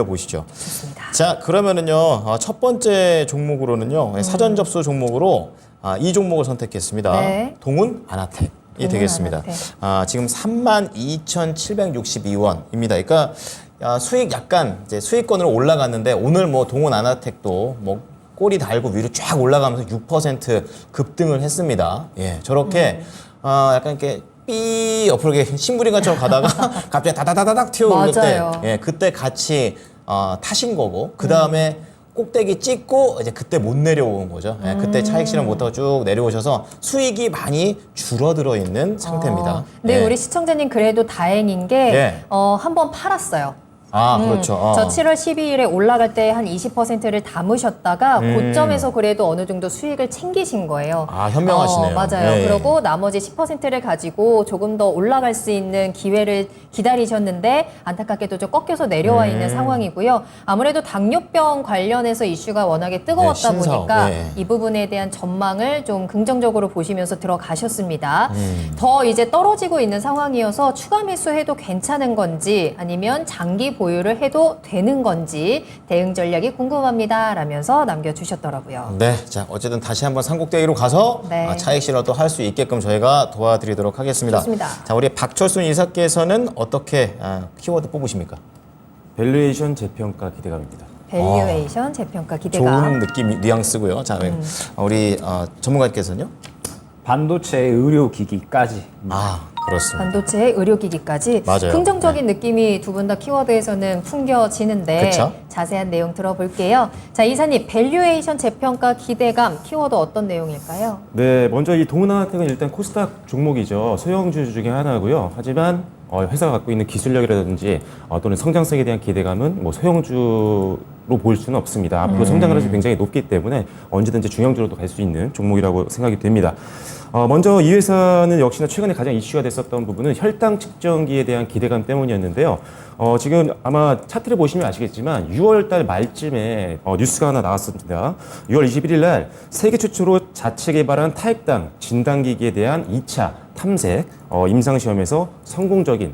보시죠. 좋습니다. 자, 그러면은요, 첫 번째 종목으로는요, 사전 접수 종목으로 이 종목을 선택했습니다. 네. 동훈 아나텍이 되겠습니다. 아나텍. 지금 32,762원입니다. 그러니까 수익 약간 이제 수익권으로 올라갔는데 오늘 뭐 동훈 아나텍도 뭐 꼬리 달고 위로 쫙 올라가면서 6% 급등을 했습니다. 예, 저렇게 약간 이렇게 삐 옆으로 이렇게 신부링관처럼 가다가 갑자기 다다다닥 튀어오를 때, 맞아요. 예, 그때 같이 타신 거고 그 다음에 꼭대기 찍고 이제 그때 못 내려온 거죠. 예, 그때 차익 실현 못하고 쭉 내려오셔서 수익이 많이 줄어들어 있는 상태입니다. 근데 예. 우리 시청자님 그래도 다행인 게 예. 한번 팔았어요. 그렇죠. 저 7월 12일에 올라갈 때 한 20%를 담으셨다가 고점에서 그래도 어느 정도 수익을 챙기신 거예요. 현명하시네요. 맞아요. 예. 그리고 나머지 10%를 가지고 조금 더 올라갈 수 있는 기회를 기다리셨는데 안타깝게도 좀 꺾여서 내려와 있는 상황이고요. 아무래도 당뇨병 관련해서 이슈가 워낙에 뜨거웠다 네, 신사업, 보니까 네. 이 부분에 대한 전망을 좀 긍정적으로 보시면서 들어가셨습니다. 더 이제 떨어지고 있는 상황이어서 추가 매수해도 괜찮은 건지 아니면 장기 보유를 해도 되는 건지 대응 전략이 궁금합니다 라면서 남겨주셨더라고요. 네, 자 어쨌든 다시 한번 삼국대기로 가서 네. 차익 실현도 할 수 있게끔 저희가 도와드리도록 하겠습니다. 좋습니다. 자, 우리 박철순 이사께서는 어떻게 키워드 뽑으십니까? 밸류에이션 재평가 기대감입니다. 밸류에이션 재평가 기대감. 좋은 느낌 뉘앙스고요. 자, 우리 전문가께서는요? 반도체 의료기기까지. 그렇습니다. 반도체, 의료기기까지 맞아요. 긍정적인 느낌이 두 분 다 키워드에서는 풍겨지는데 그쵸? 자세한 내용 들어볼게요. 자, 이사님, 밸류에이션 재평가 기대감 키워드 어떤 내용일까요? 네, 먼저 이 동은아텍은 일단 코스닥 종목이죠. 소형주 중에 하나고요. 하지만 회사가 갖고 있는 기술력이라든지 또는 성장성에 대한 기대감은 뭐 소형주로 볼 수는 없습니다. 앞으로 성장 가능성이 굉장히 높기 때문에 언제든지 중형주로도 갈 수 있는 종목이라고 생각이 됩니다. 먼저 이 회사는 역시나 최근에 가장 이슈가 됐었던 부분은 혈당 측정기에 대한 기대감 때문이었는데요. 지금 아마 차트를 보시면 아시겠지만 6월 달 말쯤에 뉴스가 하나 나왔습니다. 6월 21일 날 세계 최초로 자체 개발한 타액당 진단기기에 대한 2차 탐색 임상시험에서 성공적인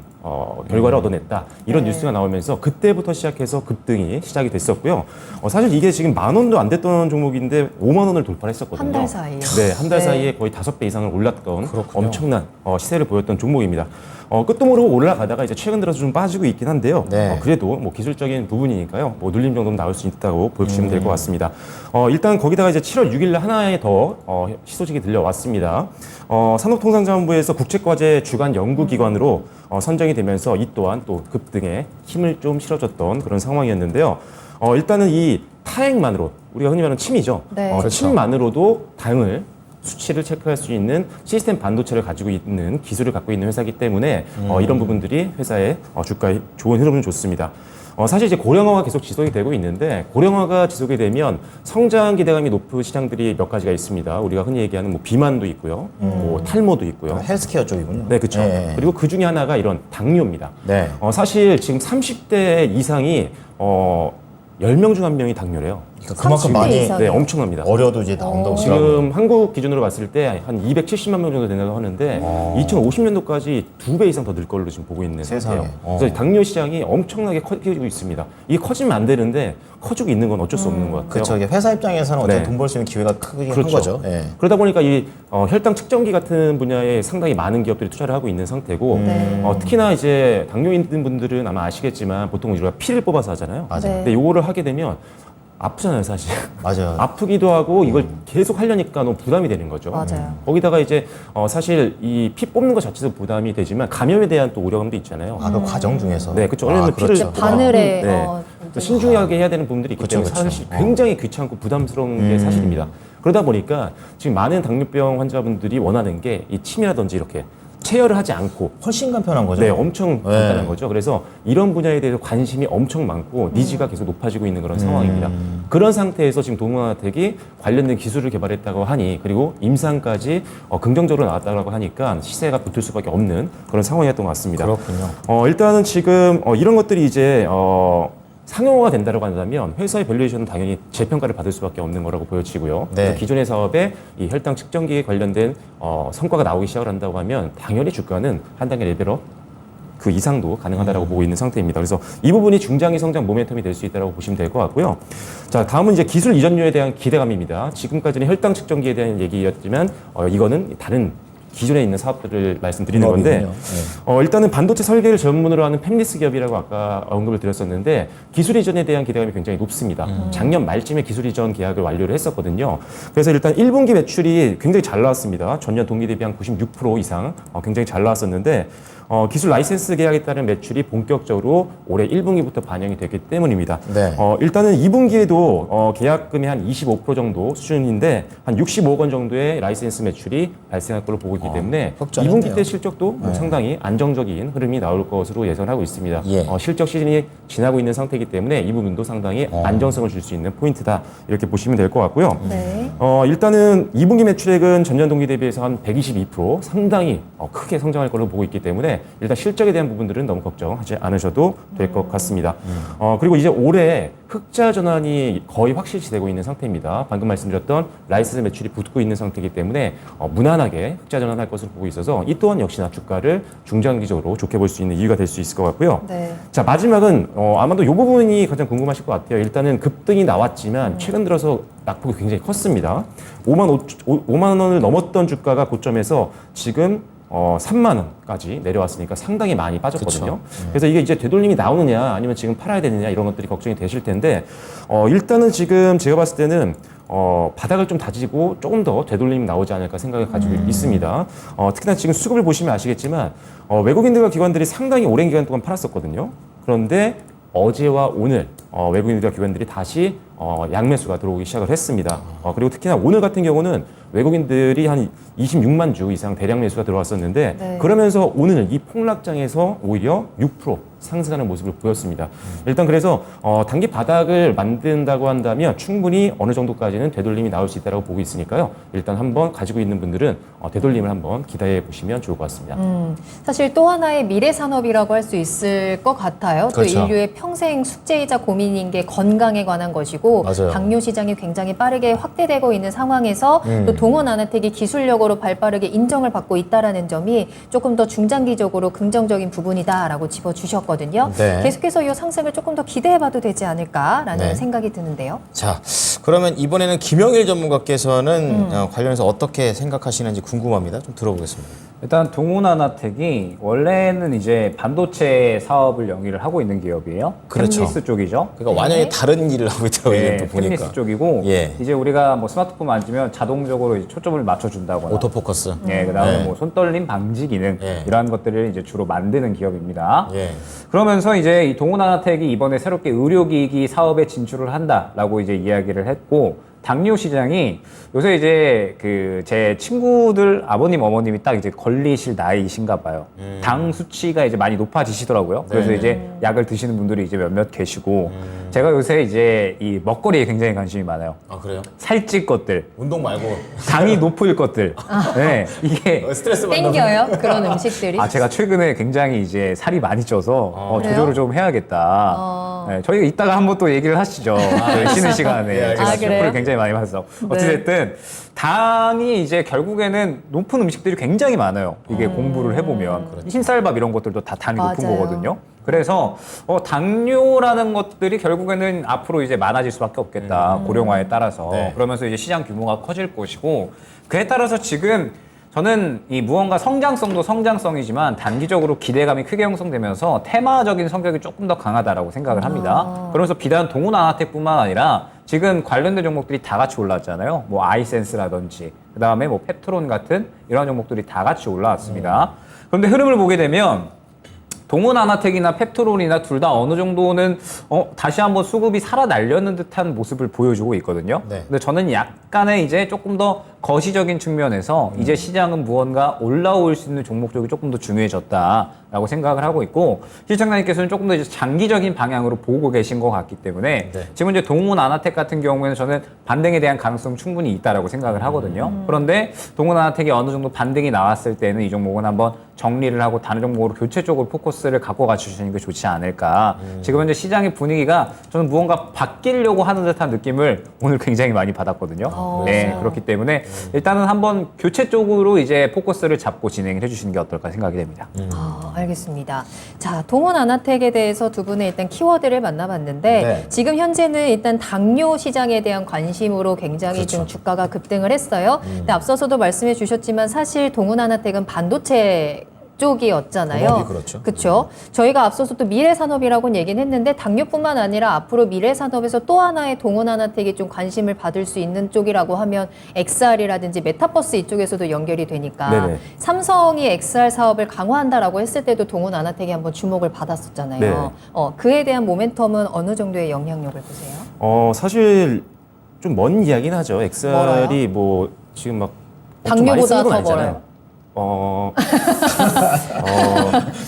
결과를 얻어냈다. 이런 네. 뉴스가 나오면서 그때부터 시작해서 급등이 시작이 됐었고요. 사실 이게 지금 10,000원도 안 됐던 종목인데 50,000원을 돌파했었거든요. 한 달 사이에. 네, 한 달 네. 사이에 거의 5배 이상을 올랐던 그렇군요. 엄청난 시세를 보였던 종목입니다. 끝도 모르고 올라가다가 이제 최근 들어서 좀 빠지고 있긴 한데요. 네. 그래도 뭐 기술적인 부분이니까요. 뭐 눌림 정도는 나올 수 있다고 보시면 될 것 같습니다. 일단 거기다가 이제 7월 6일 날 하나에 더 희소식이 들려왔습니다. 산업통상자원부에서 국책과제 주간 연구기관으로 선정이 되면서 이 또한 또 급등에 힘을 좀 실어줬던 그런 상황이었는데요. 일단은 이 타액만으로 우리가 흔히 말하는 침이죠. 네. 그렇죠. 침만으로도 당을 수치를 체크할 수 있는 시스템 반도체를 가지고 있는 기술을 갖고 있는 회사이기 때문에 이런 부분들이 회사의 주가에 좋은 흐름을 줬습니다. 사실 이제 고령화가 계속 지속이 되고 있는데 고령화가 지속이 되면 성장 기대감이 높은 시장들이 몇 가지가 있습니다. 우리가 흔히 얘기하는 뭐 비만도 있고요, 뭐 탈모도 있고요. 헬스케어 쪽이군요. 네, 그렇죠. 네. 그리고 그 중에 하나가 이런 당뇨입니다. 네. 사실 지금 30대 이상이 10명 중 1명이 당뇨래요. 그러니까 그만큼 30대 많이 이상. 네, 엄청납니다. 어려도 이제 나온다고 지금 하더라고요. 한국 기준으로 봤을 때 한 270만 명 정도 된다고 하는데 2050년도까지 2배 이상 더 늘 걸로 지금 보고 있는 세상에. 상태예요. 그래서 당뇨 시장이 엄청나게 커지고 있습니다. 이게 커지면 안 되는데 커지고 있는 건 어쩔 수 없는 것 같아요. 그렇죠. 이게 회사 입장에서는 어쨌든 네. 돈 벌 수 있는 기회가 크긴 한 그렇죠. 거죠. 예. 그러다 보니까 이 혈당 측정기 같은 분야에 상당히 많은 기업들이 투자를 하고 있는 상태고 네. 특히나 이제 당뇨 있는 분들은 아마 아시겠지만 보통 우리가 피를 뽑아서 하잖아요. 맞아요. 네. 근데 요거를 하게 되면 아프잖아요, 사실. 맞아요. 아프기도 하고 이걸 계속 하려니까 너무 부담이 되는 거죠. 맞아요. 거기다가 이제 사실 이 피 뽑는 것 자체도 부담이 되지만 감염에 대한 또 우려감도 있잖아요. 그 과정 중에서. 네, 그렇죠. 왜냐면 피를 그렇죠. 바늘에 네. 또 신중하게 해야 되는 부분들이 있기 그쵸, 때문에 그쵸. 사실 굉장히 귀찮고 부담스러운 게 사실입니다. 그러다 보니까 지금 많은 당뇨병 환자분들이 원하는 게 이 침이라든지 이렇게 체열을 하지 않고 훨씬 간편한 거죠. 네, 엄청 네. 간단한 거죠. 그래서 이런 분야에 대해서 관심이 엄청 많고 니즈가 계속 높아지고 있는 그런 상황입니다. 그런 상태에서 지금 동원아텍이 관련된 기술을 개발했다고 하니 그리고 임상까지 긍정적으로 나왔다고 하니까 시세가 붙을 수밖에 없는 그런 상황이었던 것 같습니다. 그렇군요. 일단은 지금 이런 것들이 이제 상용화가 된다고 한다면 회사의 밸류에이션은 당연히 재평가를 받을 수밖에 없는 거라고 보여지고요. 네. 그래서 기존의 사업에 이 혈당 측정기에 관련된 성과가 나오기 시작을 한다고 하면 당연히 주가는 한 단계 레벨업 그 이상도 가능하다라고 보고 있는 상태입니다. 그래서 이 부분이 중장기 성장 모멘텀이 될 수 있다고 보시면 될 것 같고요. 자, 다음은 이제 기술 이전료에 대한 기대감입니다. 지금까지는 혈당 측정기에 대한 얘기였지만 이거는 다른 기존에 있는 사업들을 말씀드리는 건데 일단은 반도체 설계를 전문으로 하는 팹리스 기업이라고 아까 언급을 드렸었는데 기술 이전에 대한 기대감이 굉장히 높습니다. 작년 말쯤에 기술 이전 계약을 완료를 했었거든요. 그래서 일단 1분기 매출이 굉장히 잘 나왔습니다. 전년 동기 대비 한 96% 이상 굉장히 잘 나왔었는데 기술 라이센스 계약에 따른 매출이 본격적으로 올해 1분기부터 반영이 됐기 때문입니다. 네. 일단은 2분기에도 계약금이 한 25% 정도 수준인데 한 65억 원 정도의 라이센스 매출이 발생할 걸로 보고 있기 때문에 흡전했네요. 2분기 때 실적도 뭐 상당히 안정적인 흐름이 나올 것으로 예상하고 있습니다. 예. 실적 시즌이 지나고 있는 상태이기 때문에 이 부분도 상당히 안정성을 줄 수 있는 포인트다 이렇게 보시면 될 것 같고요. 네. 일단은 2분기 매출액은 전년 동기 대비해서 한 122% 상당히 크게 성장할 걸로 보고 있기 때문에 일단 실적에 대한 부분들은 너무 걱정하지 않으셔도 될 것 같습니다. 그리고 이제 올해 흑자 전환이 거의 확실시되고 있는 상태입니다. 방금 말씀드렸던 라이센스 매출이 붙고 있는 상태이기 때문에 무난하게 흑자 전환할 것으로 보고 있어서 이 또한 역시나 주가를 중장기적으로 좋게 볼 수 있는 이유가 될 수 있을 것 같고요. 네. 자, 마지막은 아마도 이 부분이 가장 궁금하실 것 같아요. 일단은 급등이 나왔지만 최근 들어서 낙폭이 굉장히 컸습니다. 5만 원을 넘었던 주가가 고점에서 지금 3만 원까지 내려왔으니까 상당히 많이 빠졌거든요. 그래서 이게 이제 되돌림이 나오느냐 아니면 지금 팔아야 되느냐 이런 것들이 걱정이 되실 텐데 일단은 지금 제가 봤을 때는 바닥을 좀 다지고 조금 더 되돌림이 나오지 않을까 생각을 가지고 있습니다. 특히나 지금 수급을 보시면 아시겠지만 외국인들과 기관들이 상당히 오랜 기간 동안 팔았었거든요. 그런데 어제와 오늘 외국인들과 기관들이 다시 양매수가 들어오기 시작을 했습니다. 그리고 특히나 오늘 같은 경우는 외국인들이 한 26만 주 이상 대량 매수가 들어왔었는데 네. 그러면서 오늘 이 폭락장에서 오히려 6% 상승하는 모습을 보였습니다. 일단 그래서 단기 바닥을 만든다고 한다면 충분히 어느 정도까지는 되돌림이 나올 수 있다고 보고 있으니까요. 일단 한번 가지고 있는 분들은 되돌림을 한번 기대해 보시면 좋을 것 같습니다. 사실 또 하나의 미래 산업이라고 할 수 있을 것 같아요. 그렇죠. 또 인류의 평생 숙제이자 고민인 게 건강에 관한 것이고 맞아요. 당뇨 시장이 굉장히 빠르게 확대되고 있는 상황에서 또 동원 아나텍이 기술력으로 발빠르게 인정을 받고 있다라는 점이 조금 더 중장기적으로 긍정적인 부분이다라고 짚어주셨거든요. 네. 계속해서 이 상승을 조금 더 기대해봐도 되지 않을까라는 네. 생각이 드는데요. 자, 그러면 이번에는 김영일 전문가께서는 관련해서 어떻게 생각하시는지 궁금합니다. 좀 들어보겠습니다. 일단 동훈아나텍이 원래는 이제 반도체 사업을 영위를 하고 있는 기업이에요. 그렇죠. 팹리스 쪽이죠. 그러니까 완전히 다른 일을 하고 있더라고요. 네, 또 보니까. 팹리스 쪽이고 예. 이제 우리가 뭐 스마트폰 만지면 자동적으로 이제 초점을 맞춰준다거나 오토포커스. 예, 그다음에 네. 뭐 손떨림 방지 기능 예. 이러한 것들을 이제 주로 만드는 기업입니다. 예. 그러면서 이제 이 동훈아나텍이 이번에 새롭게 의료기기 사업에 진출을 한다라고 이제 이야기를 했고 당뇨 시장이 요새 이제 그 제 친구들 아버님 어머님이 딱 이제 걸리실 나이이신가 봐요. 당 수치가 이제 많이 높아지시더라고요. 그래서 네. 이제 약을 드시는 분들이 이제 몇몇 계시고 제가 요새 이제 이 먹거리에 굉장히 관심이 많아요. 아, 그래요? 살찔 것들, 운동 말고 당이 높을 것들. 네, 이게 스트레스 받는 땡겨요? 그런 음식들이? 제가 최근에 굉장히 이제 살이 많이 쪄서 그래요? 조절을 좀 해야겠다. 네, 저희가 이따가 한번 또 얘기를 하시죠. 그 쉬는 시간에. 예, 제가 알겠습니다. 슈프를 굉장히 많이 봤어. 어찌됐든 당이 이제 결국에는 높은 음식들이 굉장히 많아요. 이게 공부를 해보면 흰쌀밥 이런 것들도 다 당이 높은 맞아요. 거거든요. 그래서 당뇨라는 것들이 결국에는 앞으로 이제 많아질 수밖에 없겠다. 고령화에 따라서. 네. 그러면서 이제 시장 규모가 커질 것이고 그에 따라서 지금 저는 이 무언가 성장성도 성장성이지만 단기적으로 기대감이 크게 형성되면서 테마적인 성격이 조금 더 강하다라고 생각을 합니다. 그러면서 비단 동훈아나텍뿐만 아니라 지금 관련된 종목들이 다 같이 올랐잖아요. 뭐 아이센스라든지 그다음에 뭐 펩트론 같은 이런 종목들이 다 같이 올라왔습니다. 그런데 흐름을 보게 되면 동훈아나텍이나 펩트론이나 둘 다 어느 정도는 다시 한번 수급이 살아날려는 듯한 모습을 보여주고 있거든요. 네. 근데 저는 약간의 이제 조금 더 거시적인 측면에서 이제 시장은 무언가 올라올 수 있는 종목 쪽이 조금 더 중요해졌다라고 생각을 하고 있고 실장님께서는 조금 더 이제 장기적인 방향으로 보고 계신 것 같기 때문에 네. 지금 이제 동훈아나텍 같은 경우에는 저는 반등에 대한 가능성 충분히 있다라고 생각을 하거든요. 그런데 동훈아나텍이 어느 정도 반등이 나왔을 때는 이 종목은 한번 정리를 하고 다른 종목으로 교체 쪽으로 포커스를 갖고 가주시는 게 좋지 않을까. 지금 현재 시장의 분위기가 저는 무언가 바뀌려고 하는 듯한 느낌을 오늘 굉장히 많이 받았거든요. 네, 그렇기 때문에 일단은 한번 교체 쪽으로 이제 포커스를 잡고 진행을 해주시는 게 어떨까 생각이 됩니다. 알겠습니다. 자, 동원 아나텍에 대해서 두 분의 일단 키워드를 만나봤는데 네. 지금 현재는 일단 당뇨 시장에 대한 관심으로 굉장히 그렇죠. 좀 주가가 급등을 했어요. 근데 앞서서도 말씀해 주셨지만 사실 동원 아나텍은 반도체 쪽이었잖아요. 본업이 그렇죠. 그렇죠. 저희가 앞서서 또 미래산업이라고는 얘기는 했는데 당뇨뿐만 아니라 앞으로 미래산업에서 또 하나의 동원 아나텍이 좀 관심을 받을 수 있는 쪽이라고 하면 XR이라든지 메타버스 이쪽에서도 연결이 되니까 네네. 삼성이 XR 사업을 강화한다라고 했을 때도 동원 아나텍이 한번 주목을 받았었잖아요. 네. 그에 대한 모멘텀은 어느 정도의 영향력을 보세요? 사실 좀 먼 이야기긴 하죠. XR이 뭐 지금 막 엄청 많이 당뇨보다 쓰는 건 더 아니잖아요. 멀어요.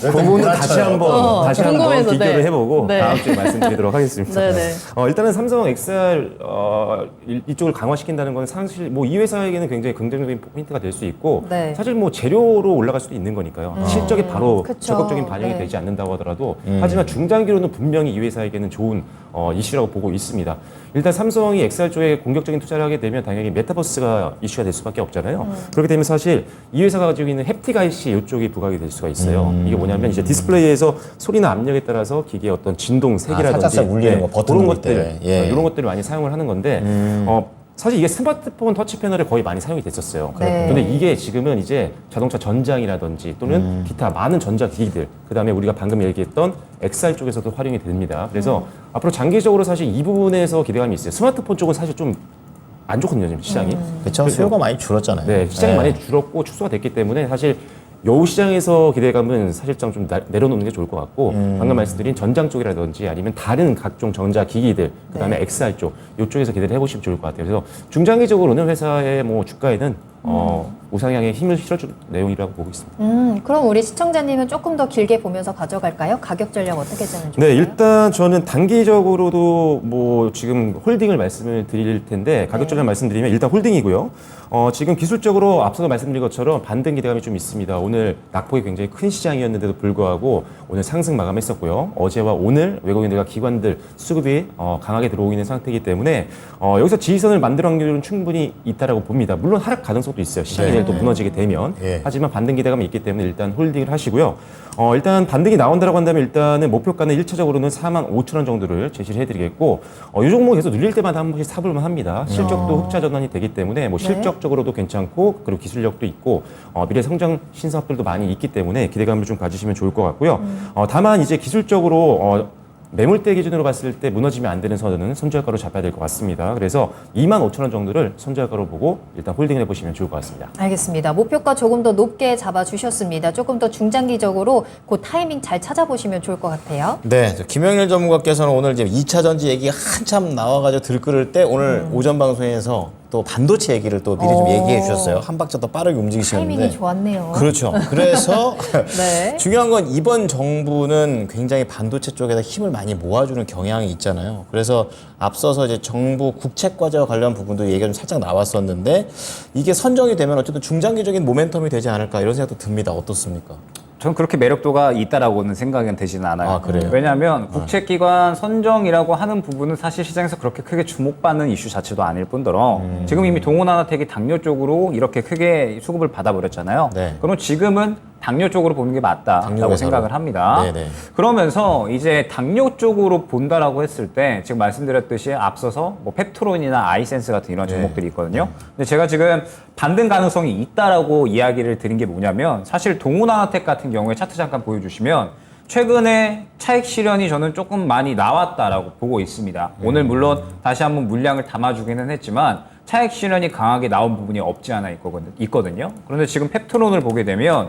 그거는 다시 한번 궁금해서, 비교를 네. 해보고 네. 다음 주에 말씀드리도록 하겠습니다. 네네. 일단은 삼성 XR 이쪽을 강화시킨다는 건 사실 뭐 이 회사에게는 굉장히 긍정적인 포인트가 될 수 있고 네. 사실 뭐 재료로 올라갈 수도 있는 거니까요. 실적이 바로 그쵸. 적극적인 반영이 네. 되지 않는다고 하더라도 하지만 중장기로는 분명히 이 회사에게는 좋은 이슈라고 보고 있습니다. 일단 삼성이 XR 쪽에 공격적인 투자를 하게 되면 당연히 메타버스가 이슈가 될 수밖에 없잖아요. 그렇게 되면 사실 이 회사가 가지고 있는 햅틱 IC 이쪽이 부각이 될 수가 있어요. 이게 뭐냐면 이제 디스플레이에서 소리나 압력에 따라서 기계의 어떤 진동 색이라든지 살짝살 울리는 거, 버튼 그런 누를 때. 것들 예. 이런 것들을 많이 사용을 하는 건데 사실 이게 스마트폰 터치 패널에 거의 많이 사용이 됐었어요. 네. 근데 이게 지금은 이제 자동차 전장이라든지 또는 기타 많은 전자기기들, 그 다음에 우리가 방금 얘기했던 XR 쪽에서도 활용이 됩니다. 그래서 앞으로 장기적으로 사실 이 부분에서 기대감이 있어요. 스마트폰 쪽은 사실 좀 안 좋거든요, 지금 시장이. 그렇죠. 그래서- 수요가 많이 줄었잖아요. 네, 시장이 네. 많이 줄었고 축소가 됐기 때문에 사실 여우 시장에서 기대감은 사실상 좀 내려놓는 게 좋을 것 같고 방금 말씀드린 전장 쪽이라든지 아니면 다른 각종 전자기기들 그다음에 네. XR 쪽 이쪽에서 기대를 해보시면 좋을 것 같아요. 그래서 중장기적으로는 회사의 뭐 주가에는 우상향에 힘을 실어줄 내용이라고 보고 있습니다. 그럼 우리 시청자님은 조금 더 길게 보면서 가져갈까요? 가격 전략 어떻게 짜면 좋을까요? 네, 일단 저는 단기적으로도 뭐 지금 홀딩을 말씀을 드릴 텐데 가격 전략 말씀드리면 일단 홀딩이고요. 지금 기술적으로 앞서서 말씀드린 것처럼 반등 기대감이 좀 있습니다. 오늘 낙폭이 굉장히 큰 시장이었는데도 불구하고 오늘 상승 마감했었고요. 어제와 오늘 외국인들과 기관들 수급이 강하게 들어오고 있는 상태이기 때문에 여기서 지지선을 만들 확률은 충분히 있다라고 봅니다. 물론 하락 가능성도 있어요. 시장이 내일 또 무너지게 되면. 예. 하지만 반등 기대감이 있기 때문에 일단 홀딩을 하시고요. 일단 반등이 나온다라고 한다면 일단은 목표가는 1차적으로는 45,000원 정도를 제시를 해드리겠고 이 종목 계속 눌릴 때마다 한 번씩 사볼만 합니다. 실적도 흑자 전환이 되기 때문에 뭐 실적적으로도 괜찮고 그리고 기술력도 있고 미래 성장 신사업들도 많이 있기 때문에 기대감을 좀 가지시면 좋을 것 같고요. 다만 이제 기술적으로 매물대 기준으로 봤을 때 무너지면 안 되는 선은 손절가로 잡아야 될 것 같습니다. 그래서 25,000원 정도를 손절가로 보고 일단 홀딩을 해보시면 좋을 것 같습니다. 알겠습니다. 목표가 조금 더 높게 잡아주셨습니다. 조금 더 중장기적으로 그 타이밍 잘 찾아보시면 좋을 것 같아요. 네, 김영일 전문가께서는 오늘 이제 2차 전지 얘기 한참 나와가지고 들끓을 때 오늘 오전 방송에서 또 반도체 얘기를 또 미리 좀 얘기해 주셨어요. 한 박자 더 빠르게 움직이시는데. 타이밍이 좋았네요. 그렇죠. 그래서 네. 중요한 건 이번 정부는 굉장히 반도체 쪽에다 힘을 많이 모아주는 경향이 있잖아요. 그래서 앞서서 이제 정부 국책과제와 관련 부분도 얘기가 좀 살짝 나왔었는데 이게 선정이 되면 어쨌든 중장기적인 모멘텀이 되지 않을까 이런 생각도 듭니다. 어떻습니까? 저는 그렇게 매력도가 있다라고는 생각은 되지는 않아요. 아, 그래요? 왜냐하면 국책기관 선정이라고 하는 부분은 사실 시장에서 그렇게 크게 주목받는 이슈 자체도 아닐 뿐더러 지금 이미 동원아나텍이 당뇨 쪽으로 이렇게 크게 수급을 받아버렸잖아요. 네. 그럼 지금은 당뇨 쪽으로 보는 게 당뇨 맞다라고 회사로. 생각을 합니다. 네네. 그러면서 이제 당뇨 쪽으로 본다라고 했을 때 지금 말씀드렸듯이 앞서서 뭐 펩트론이나 아이센스 같은 이런 종목들이 있거든요. 근데 제가 지금 반등 가능성이 있다라고 이야기를 드린 게 뭐냐면 사실 동훈아텍 같은 경우에 차트 잠깐 보여주시면 최근에 차익 실현이 저는 조금 많이 나왔다라고 보고 있습니다. 오늘 물론 다시 한번 물량을 담아주기는 했지만 차익 실현이 강하게 나온 부분이 없지 않아 있거든요. 그런데 지금 펩트론을 보게 되면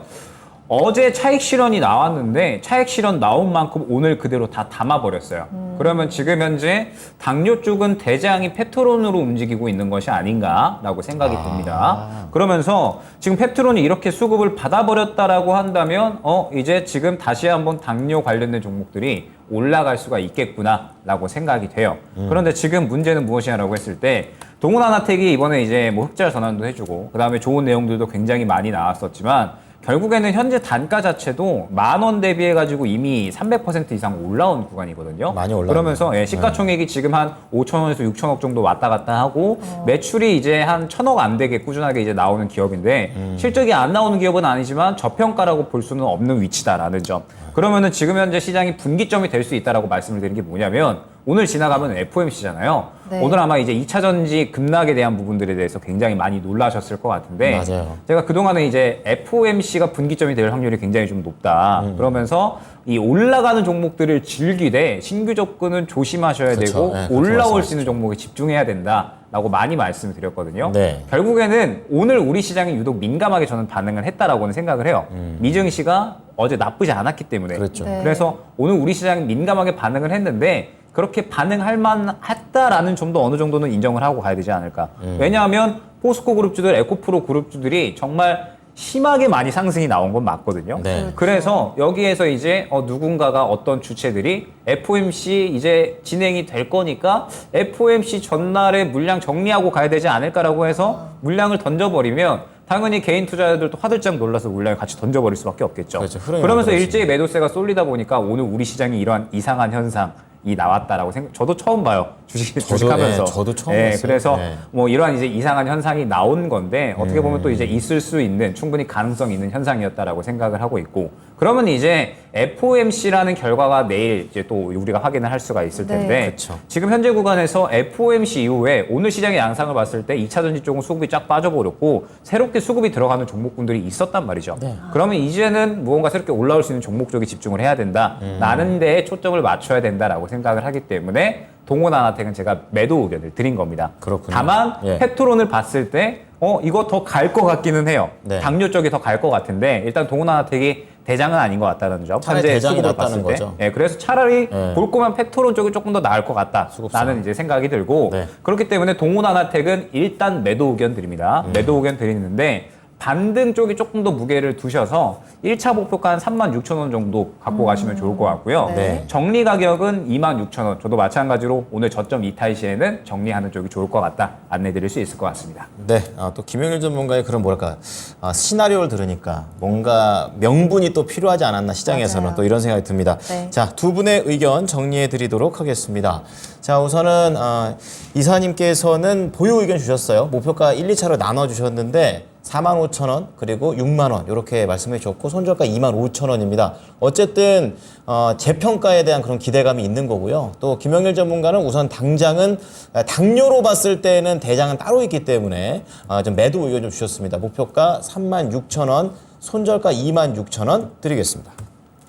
어제 차익 실현이 나왔는데 차익 실현 나온 만큼 오늘 그대로 다 담아버렸어요. 그러면 지금 현재 당뇨 쪽은 대장이 펩트론으로 움직이고 있는 것이 아닌가라고 생각이 듭니다. 그러면서 지금 펩트론이 이렇게 수급을 받아버렸다라고 한다면 이제 지금 다시 한번 당뇨 관련된 종목들이 올라갈 수가 있겠구나라고 생각이 돼요. 그런데 지금 문제는 무엇이냐라고 했을 때 동훈아나텍이 이번에 이제 뭐 흑자 전환도 해주고 그 다음에 좋은 내용들도 굉장히 많이 나왔었지만 결국에는 현재 단가 자체도 10,000원 대비해 가지고 이미 300% 이상 올라온 구간이거든요. 많이 올라왔네요. 그러면서 시가총액이 지금 한 5천원에서 6천억 정도 왔다 갔다 하고 매출이 이제 한 1,000억 안 되게 꾸준하게 이제 나오는 기업인데 실적이 안 나오는 기업은 아니지만 저평가라고 볼 수는 없는 위치다라는 점. 그러면은 지금 현재 시장이 분기점이 될 수 있다라고 말씀을 드린 게 뭐냐면 오늘 지나가면 FOMC잖아요. 네. 오늘 아마 이제 2차 전지 급락에 대한 부분들에 대해서 굉장히 많이 놀라셨을 것 같은데 맞아요. 제가 그동안에 이제 FOMC가 분기점이 될 확률이 굉장히 좀 높다. 그러면서 이 올라가는 종목들을 즐기되 신규 접근은 조심하셔야 그렇죠. 되고 네, 그렇게 올라올 말씀하시죠. 수 있는 종목에 집중해야 된다라고 많이 말씀을 드렸거든요. 네. 결국에는 오늘 우리 시장이 유독 민감하게 저는 반응을 했다라고는 생각을 해요. 미증시가 어제 나쁘지 않았기 때문에. 그렇죠. 네. 그래서 오늘 우리 시장이 민감하게 반응을 했는데 그렇게 반응할 만했다라는 점도 어느 정도는 인정을 하고 가야 되지 않을까. 왜냐하면 포스코 그룹주들, 에코프로 그룹주들이 정말 심하게 많이 상승이 나온 건 맞거든요. 네. 그래서 여기에서 이제 누군가가 어떤 주체들이 FOMC 이제 진행이 될 거니까 FOMC 전날에 물량 정리하고 가야 되지 않을까라고 해서 물량을 던져버리면 당연히 개인 투자자들도 화들짝 놀라서 물량을 같이 던져버릴 수밖에 없겠죠. 그렇죠. 흐름이 그러면서 만들어지죠. 일제히 매도세가 쏠리다 보니까 오늘 우리 시장이 이러한 이상한 현상이 나왔다라고 생각. 저도 처음 봐요. 주식하면서. 저도 처음 봤어요. 그래서 네. 뭐 이러한 이제 이상한 현상이 나온 건데 어떻게 보면 또 이제 있을 수 있는 충분히 가능성 있는 현상이었다라고 생각을 하고 있고 그러면 이제 FOMC라는 결과가 내일 이제 또 우리가 확인을 할 수가 있을 네. 텐데 그쵸. 지금 현재 구간에서 FOMC 이후에 오늘 시장의 양상을 봤을 때 2차 전지 쪽은 수급이 쫙 빠져버렸고 새롭게 수급이 들어가는 종목군들이 있었단 말이죠. 네. 그러면 이제는 무언가 새롭게 올라올 수 있는 종목 쪽에 집중을 해야 된다. 라는 데에 초점을 맞춰야 된다라고 생각을 하기 때문에 동원아나텍은 제가 매도 의견을 드린 겁니다. 그렇군요. 다만 예. 페트론을 봤을 때 이거 더 갈 것 같기는 해요. 네. 당뇨 쪽이 더 갈 것 같은데 일단 동원아나텍이 대장은 아닌 것 같다는 점. 차라리 현재 대장이 수급을 낫다는 봤을 때. 거죠. 예, 그래서 차라리 예. 볼 거면 페트론 쪽이 조금 더 나을 것 수급상. 같다라는 이제 생각이 들고 네. 그렇기 때문에 동원아나텍은 일단 매도 의견 드립니다. 매도 의견 드리는데 반등 쪽이 조금 더 무게를 두셔서 1차 목표가 한 36,000원 정도 갖고 가시면 좋을 것 같고요. 네. 정리 가격은 26,000원. 저도 마찬가지로 오늘 저점 이탈 시에는 정리하는 쪽이 좋을 것 같다. 안내 드릴 수 있을 것 같습니다. 네, 또 김영일 전문가의 그런 뭐랄까 시나리오를 들으니까 뭔가 명분이 또 필요하지 않았나 시장에서는 맞아요. 또 이런 생각이 듭니다. 네. 자, 두 분의 의견 정리해드리도록 하겠습니다. 자, 우선은 이사님께서는 보유 의견 주셨어요. 목표가 1, 2차로 나눠주셨는데 45,000원 그리고 6만원 이렇게 말씀해 주셨고 손절가 25,000원입니다. 어쨌든 재평가에 대한 그런 기대감이 있는 거고요. 또 김영일 전문가는 우선 당장은 당뇨로 봤을 때는 대장은 따로 있기 때문에 좀 매도 의견 좀 주셨습니다. 목표가 36,000원, 손절가 26,000원 드리겠습니다.